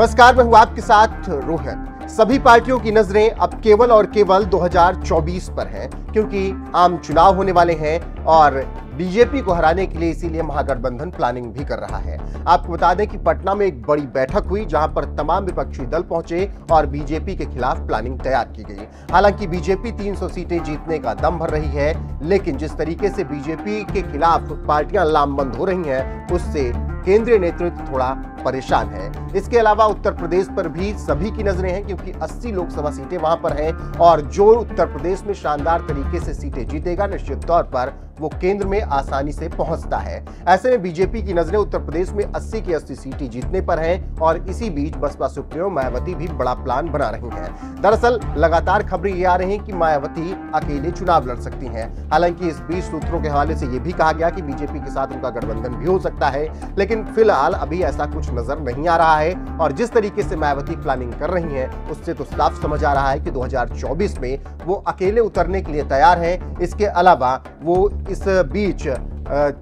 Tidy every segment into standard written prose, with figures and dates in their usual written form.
नमस्कार, मैं हूं आपके साथ रोहन। सभी पार्टियों की नजरें अब केवल और केवल 2024 पर हैं, क्योंकि आम चुनाव होने वाले हैं और बीजेपी को हराने के लिए इसीलिए महागठबंधन प्लानिंग भी कर रहा है। आपको बता दें कि पटना में एक बड़ी बैठक हुई, जहां पर तमाम विपक्षी दल पहुंचे और बीजेपी के खिलाफ प्लानिंग तैयार की गई। हालांकि बीजेपी 300 सीटें जीतने का दम भर रही है, लेकिन जिस तरीके से बीजेपी के खिलाफ पार्टियां लामबंद हो रही हैं, उससे केंद्रीय नेतृत्व थोड़ा परेशान है। इसके अलावा उत्तर प्रदेश पर भी सभी की नजरें हैं, क्योंकि 80 लोकसभा सीटें वहां पर हैं और जो उत्तर प्रदेश में शानदार तरीके से सीटें जीतेगा, निश्चित तौर पर वो केंद्र में आसानी से पहुंचता है। ऐसे में बीजेपी की नजरें उत्तर प्रदेश में 80 की 80 सीटें जीतने पर हैं और इसी बीच बसपा सुप्रीमो मायावती भी बड़ा प्लान बना रही हैं। दरअसल लगातार खबरें ये आ रही हैं कि मायावती अकेले चुनाव लड़ सकती हैं। हालांकि इस बीच सूत्रों के हवाले से यह भी कहा गया कि बीजेपी के साथ उनका गठबंधन भी हो सकता है, लेकिन फिलहाल अभी ऐसा कुछ नजर नहीं आ रहा है। और जिस तरीके से मायावती प्लानिंग कर रही हैं, उससे तो साफ समझ आ रहा है कि 2024 में वो अकेले उतरने के लिए तैयार हैं। इसके अलावा वो इस बीच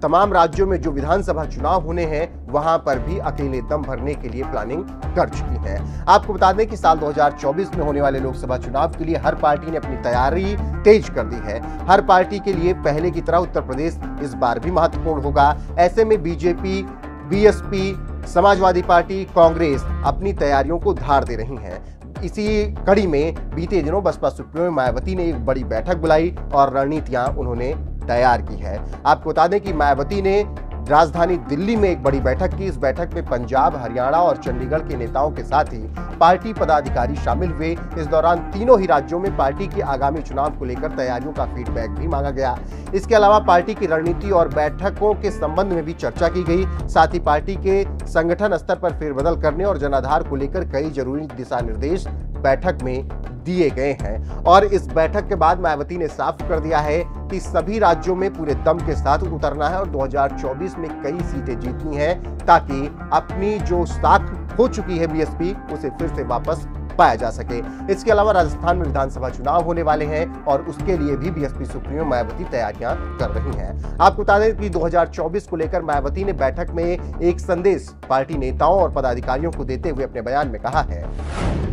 तमाम राज्यों में जो विधानसभा चुनाव होने हैं, वहां पर भी अकेले दम भरने के लिए प्लानिंग कर चुकी हैं। आपको बता दें कि साल 2024 में होने वाले लोकसभा चुनाव के लिए हर पार्टी ने अपनी तैयारी तेज कर दी है। हर पार्टी के लिए पहले की तरह उत्तर प्रदेश इस बार भी महत्वपूर्ण होगा। ऐसे में BJP, BSP, Samajwadi party, Congress अपनी तैयारियों को धार दे रही हैं। इसी कड़ी में बीते दिनों बसपा सुप्रीमो मायावती ने एक बड़ी बैठक बुलाई और रणनीतियां उन्होंने तैयार की है। आपको बता दें कि मायावती ने राजधानी दिल्ली में एक बड़ी बैठक की। इस बैठक में पंजाब, हरियाणा और चंडीगढ़ के नेताओं के साथ ही पार्टी पदाधिकारी शामिल हुए। इस दौरान तीनों ही राज्यों में पार्टी के आगामी चुनाव को लेकर तैयारियों का फीडबैक भी मांगा गया। इसके अलावा पार्टी की रणनीति और बैठकों के संबंध में भी चर्चा की गई। साथ ही पार्टी के संगठन स्तर पर फेरबदल करने और जनाधार को लेकर कई जरूरी दिशा निर्देश बैठक में दिए गए हैं। और इस बैठक के बाद मायावती ने साफ कर दिया है कि सभी राज्यों में पूरे दम के साथ उतरना है और 2024 में कई सीटें जीतनी है, ताकि अपनी जो साख हो चुकी है बीएसपी, उसे फिर से वापस पाया जा सके। इसके अलावा राजस्थान में विधानसभा चुनाव होने वाले हैं और उसके लिए भी बीएसपी सुप्रीमो मायावती तैयारियां कर रही हैं। आपको बता दें कि 2024 को लेकर मायावती ने बैठक में एक संदेश पार्टी नेताओं और पदाधिकारियों को देते हुए अपने बयान में कहा है।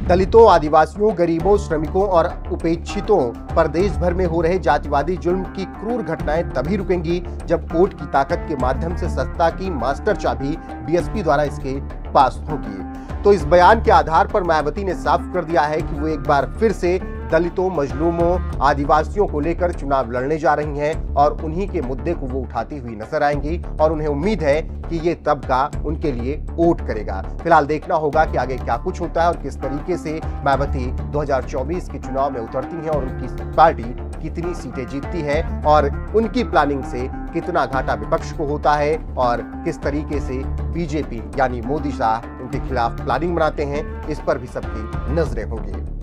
दलितों, आदिवासियों, गरीबों, श्रमिकों और उपेक्षितों पर देश भर में हो रहे जातिवादी जुल्म की क्रूर घटनाएं तभी रुकेंगी जब वोट की ताकत के माध्यम से सत्ता की मास्टर चाबी बीएसपी द्वारा इसके पास होगी। तो इस बयान के आधार पर मायावती ने साफ कर दिया है कि वो एक बार फिर से दलितों, मजलूमों, आदिवासियों को लेकर चुनाव लड़ने जा रही हैं और उन्हीं के मुद्दे को वो उठाती हुई नजर आएंगी और उन्हें उम्मीद है कि ये तबका उनके लिए वोट करेगा। फिलहाल देखना होगा कि आगे क्या कुछ होता है और किस तरीके से मायावती 2024 के चुनाव में उतरती हैं और उनकी पार्टी कितनी सीटें जीतती है और उनकी प्लानिंग से कितना घाटा विपक्ष को होता है और किस तरीके से बीजेपी यानी मोदी शाह उनके खिलाफ प्लानिंग बनाते हैं, इस पर भी सबकी नजरें होंगी।